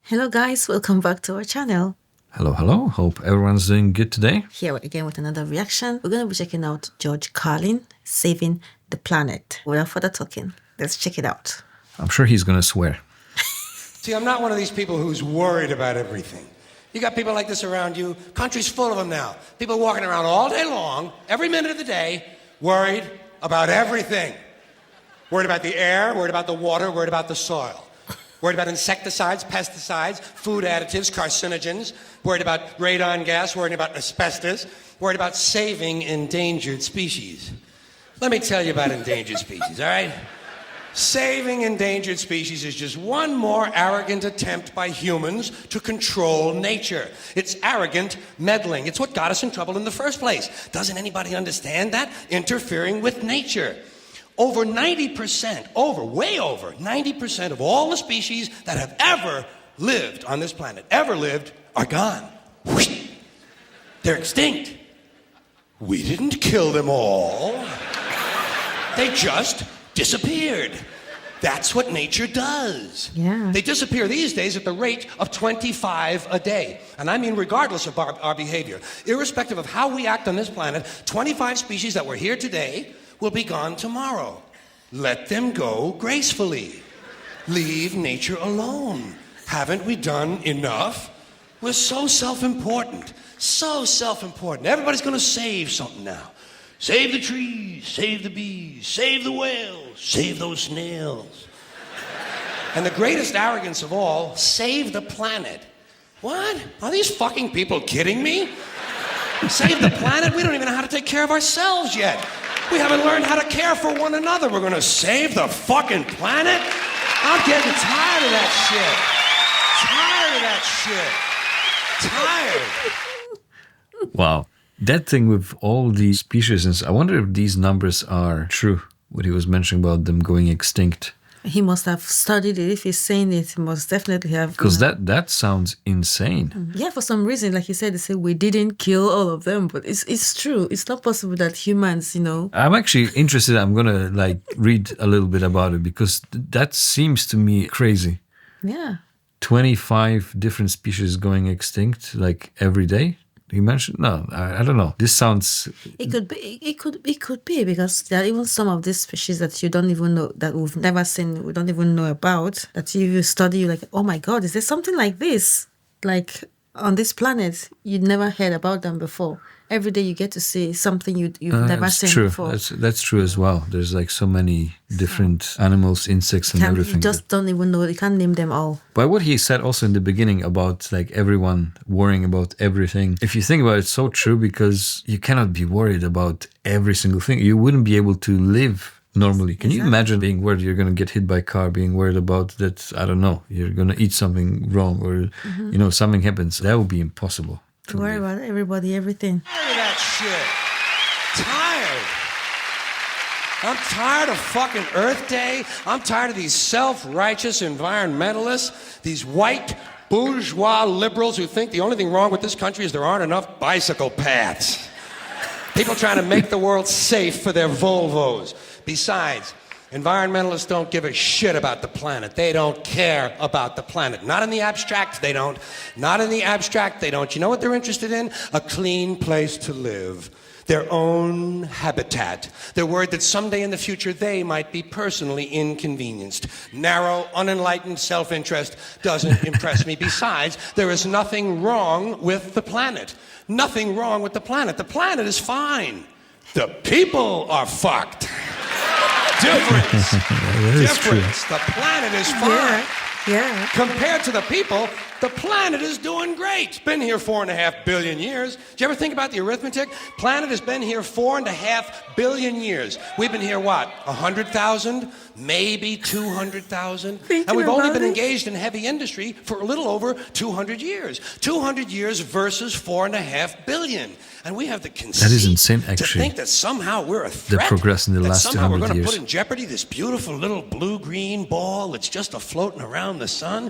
Hello guys, welcome back to our channel. Hello, hello. Hope everyone's doing good today. Here again with another reaction. We're going to be checking out George Carlin, Saving the Planet. Without further talking, let's check it out. I'm sure he's going to swear. See, I'm not one of these people who's worried about everything. You got people like this around you. Country's full of them now. People walking around all day long, every minute of the day, worried about everything. Worried about the air, worried about the water, worried about the soil. Worried about insecticides, pesticides, food additives, carcinogens. Worried about radon gas, worried about asbestos. Worried about saving endangered species. Let me tell you about endangered species, all right? Saving endangered species is just one more arrogant attempt by humans to control nature. It's arrogant meddling. It's what got us in trouble in the first place. Doesn't anybody understand that? Interfering with nature. Over 90%, way over 90% of all the species that have ever lived on this planet, are gone. They're extinct. We didn't kill them all. They just disappeared. That's what nature does. Yeah. They disappear these days at the rate of 25 a day. And I mean regardless of our behavior. Irrespective of how we act on this planet, 25 species that were here today will be gone tomorrow. Let them go gracefully. Leave nature alone. Haven't we done enough? We're so self-important. So self-important. Everybody's going to save something now. Save the trees, save the bees, save the whales, save those snails. And the greatest arrogance of all, save the planet. What? Are these fucking people kidding me? Save the planet? We don't even know how to take care of ourselves yet. We haven't learned how to care for one another. We're gonna save the fucking planet? I'm getting tired of that shit. Tired. Wow. That thing with all the species, I wonder if these numbers are true, what he was mentioning about them going extinct. He must have studied it. If he's saying it, he must definitely have. Because that sounds insane. Yeah, for some reason, like you said, they say we didn't kill all of them, but it's true. It's not possible that humans, I'm actually interested. I'm going to read a little bit about it because that seems to me crazy. Yeah. 25 different species going extinct every day. You mentioned I don't know. This sounds. It could be. It could be because there are even some of these species that you don't even know, that we've never seen. We don't even know about. That you study, you're like, oh my God, is there something like this? Like on this planet, you never heard about them before. Every day you get to see something you've never seen true. before. That's true as well. There's so many different animals, insects, and everything. You just don't even know. You can't name them all. But what he said also in the beginning about everyone worrying about everything. If you think about it, it's so true because you cannot be worried about every single thing. You wouldn't be able to live normally. Can you imagine being worried you're going to get hit by a car, being worried about that, I don't know, you're going to eat something wrong or, something happens? That would be impossible. Worry about everybody, everything. Tired of that shit. Tired. I'm tired of fucking Earth Day. I'm tired of these self-righteous environmentalists, these white bourgeois liberals who think the only thing wrong with this country is there aren't enough bicycle paths. People trying to make the world safe for their Volvos. Besides, environmentalists don't give a shit about the planet. They don't care about the planet. Not in the abstract, they don't. Not in the abstract, they don't. You know what they're interested in? A clean place to live. Their own habitat. They're worried that someday in the future they might be personally inconvenienced. Narrow, unenlightened self-interest doesn't impress me. Besides, there is nothing wrong with the planet. Nothing wrong with the planet. The planet is fine. The people are fucked. Difference. Difference. The planet is fine. Yeah. Compared to the people, the planet is doing great. It's been here 4.5 billion years. Did you ever think about the arithmetic? Planet has been here 4.5 billion years. We've been here, what, 100,000? Maybe 200,000? And we've only been engaged in heavy industry for a little over 200 years. 200 years versus 4.5 billion. And we have the conceit that is insane, actually, to think that somehow we're a threat. The progress in the last 200 years. Somehow we're going to put in jeopardy this beautiful little blue-green ball that's just a floating around the sun.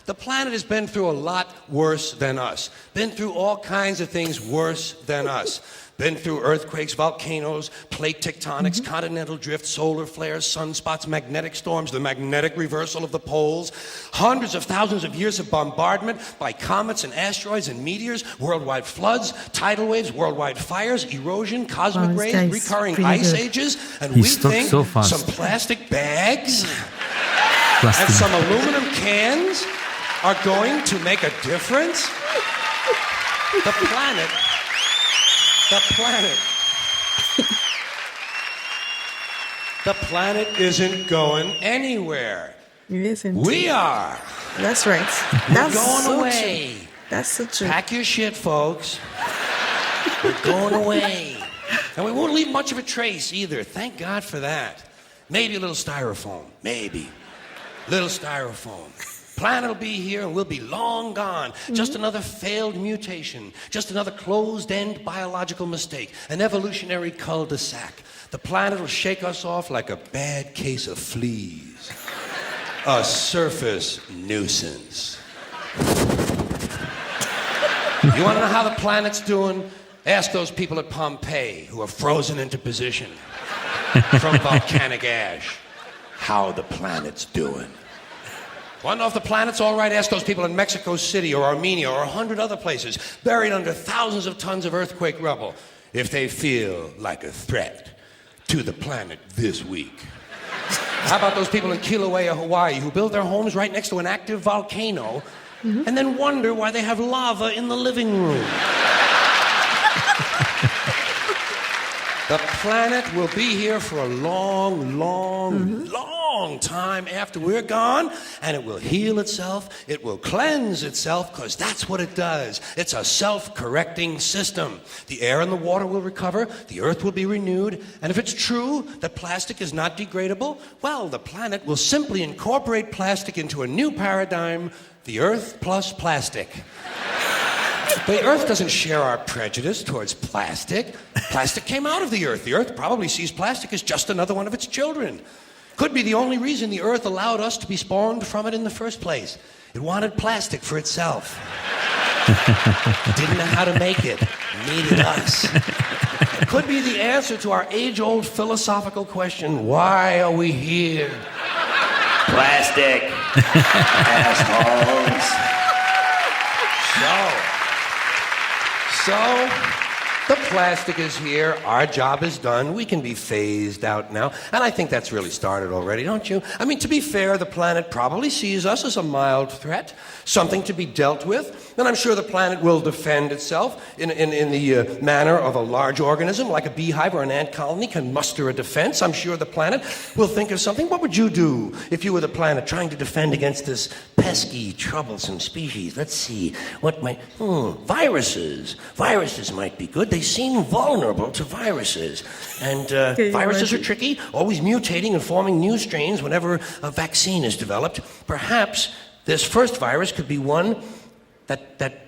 The planet has been through a lot worse than us. Been through all kinds of things worse than us. Been through earthquakes, volcanoes, plate tectonics, continental drift, solar flares, sunspots, magnetic storms, the magnetic reversal of the poles, hundreds of thousands of years of bombardment by comets and asteroids and meteors, worldwide floods, tidal waves, worldwide fires, erosion, cosmic Wow, this rays, guy's recurring pretty ice good. ages, and He we talks think so fast. some plastic bags and Plastic. some aluminum cans are going to make a difference? The planet isn't going anywhere. Listen. We are. That's right. We're That's going so away. true. That's so true. Pack your shit, folks. We're going away. And we won't leave much of a trace either. Thank God for that. Maybe a little styrofoam. Maybe. Little styrofoam. Planet will be here and we'll be long gone. Just another failed mutation. Just another closed-end biological mistake. An evolutionary cul-de-sac. The planet will shake us off like a bad case of fleas. A surface nuisance. You want to know how the planet's doing? Ask those people at Pompeii who are frozen into position from volcanic ash how the planet's doing. Want to know if the planet's all right? Ask those people in Mexico City or Armenia or 100 other places buried under thousands of tons of earthquake rubble if they feel like a threat to the planet this week. How about those people in Kilauea, Hawaii who build their homes right next to an active volcano and then wonder why they have lava in the living room? The planet will be here for a long, long time after we're gone, and it will heal itself, it will cleanse itself, because that's what it does. It's a self-correcting system. The air and the water will recover, the earth will be renewed, and if it's true that plastic is not degradable, well, the planet will simply incorporate plastic into a new paradigm, the earth plus plastic. The earth doesn't share our prejudice towards plastic. Plastic came out of the earth. The earth probably sees plastic as just another one of its children. Could be the only reason the earth allowed us to be spawned from it in the first place. It wanted plastic for itself. Didn't know how to make it. Needed us. It could be the answer to our age-old philosophical question, why are we here? Plastic. Assholes. So, the plastic is here, our job is done, we can be phased out now, and I think that's really started already, don't you? I mean, to be fair, the planet probably sees us as a mild threat, something to be dealt with, and I'm sure the planet will defend itself in the manner of a large organism, like a beehive or an ant colony can muster a defense. I'm sure the planet will think of something. What would you do if you were the planet trying to defend against this pesky, troublesome species? Let's see, what might... Viruses. Viruses might be good. They seem vulnerable to viruses. And viruses are tricky, always mutating and forming new strains whenever a vaccine is developed. Perhaps this first virus could be one that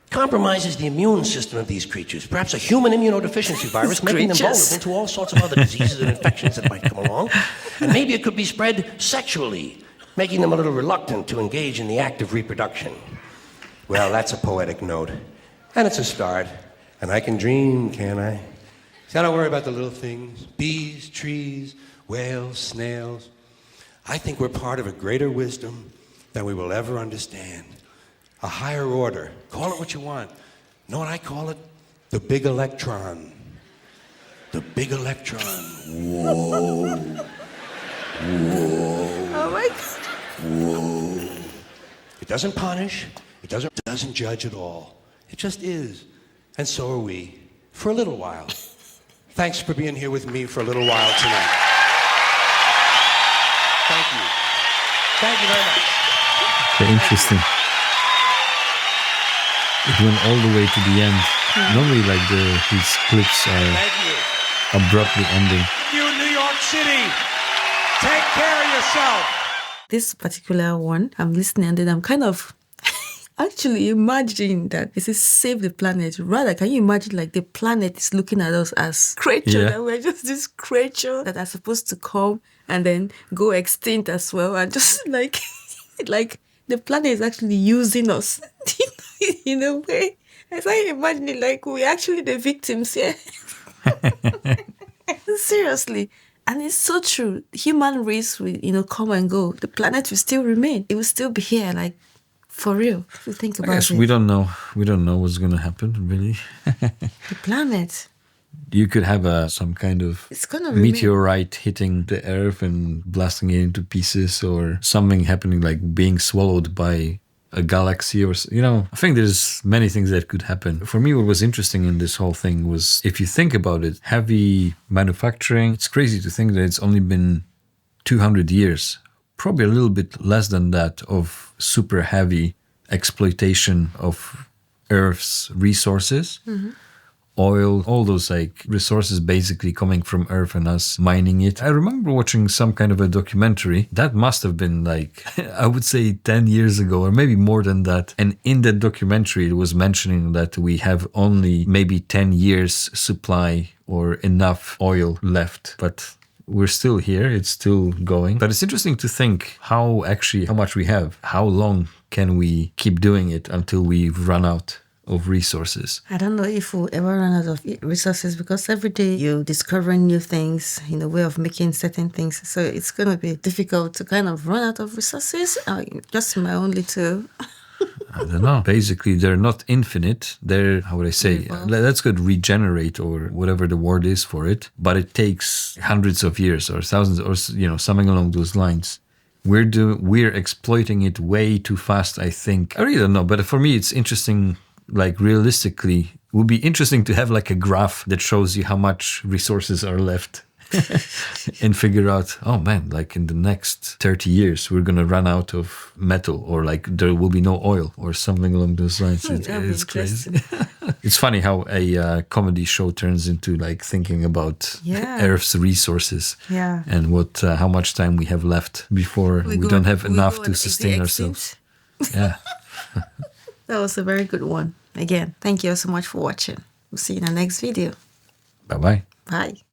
compromises the immune system of these creatures. Perhaps a human immunodeficiency virus, making them vulnerable to all sorts of other diseases and infections that might come along. And maybe it could be spread sexually, making them a little reluctant to engage in the act of reproduction. Well, that's a poetic note. And it's a start. And I can dream, can't I? See, I don't worry about the little things. Bees, trees, whales, snails. I think we're part of a greater wisdom than we will ever understand. A higher order. Call it what you want. Know what I call it? The big electron. The big electron. Whoa. Whoa. Oh my God. Whoa. It doesn't punish. It doesn't judge at all. It just is. And so are we. For a little while. Thanks for being here with me for a little while tonight. Thank you. Thank you very much. Very interesting. It went all the way to the end. Normally, like these clips are Thank you. abruptly ending. You, New York City. Take care of yourself. This particular one, I'm listening and then I'm kind of actually imagine that this is save the planet. Rather, can you imagine like the planet is looking at us as creatures, that we're just this creature that are supposed to come and then go extinct as well, and just like the planet is actually using us in a way. I started imagining like we're actually the victims here. Seriously. And it's so true. Human race will, come and go. The planet will still remain. It will still be here, like for real. If you think I about guess it. we don't know. We don't know what's gonna happen, really. The planet. You could have some kind of It's gonna remain. meteorite hitting the Earth and blasting it into pieces, or something happening like being swallowed by a galaxy, or I think there's many things that could happen. For me, what was interesting in this whole thing was, if you think about it, heavy manufacturing. It's crazy to think that it's only been 200 years, probably a little bit less than that, of super heavy exploitation of Earth's resources. Oil, all those like resources basically coming from Earth and us mining it. I remember watching some kind of a documentary that must have been like, I would say 10 years ago, or maybe more than that. And in that documentary, it was mentioning that we have only maybe 10 years supply or enough oil left. But we're still here, it's still going. But it's interesting to think how much we have. How long can we keep doing it until we run out of resources? I don't know if we'll ever run out of resources, because every day you're discovering new things in a way of making certain things. So it's going to be difficult to kind of run out of resources. Just my own little... I don't know. Basically, they're not infinite. They're, how would I say, let's go regenerate or whatever the word is for it. But it takes hundreds of years or thousands or, something along those lines. We're exploiting it way too fast, I think. I really don't know. But for me, it's interesting. Like realistically, it would be interesting to have like a graph that shows you how much resources are left and figure out, oh man, like in the next 30 years, we're going to run out of metal, or like there will be no oil or something along those lines. It's crazy. It's funny how a comedy show turns into like thinking about Earth's resources and how much time we have left before we don't have enough to sustain ourselves. Yeah. That was a very good one. Again, thank you so much for watching. We'll see you in the next video. Bye-bye. Bye.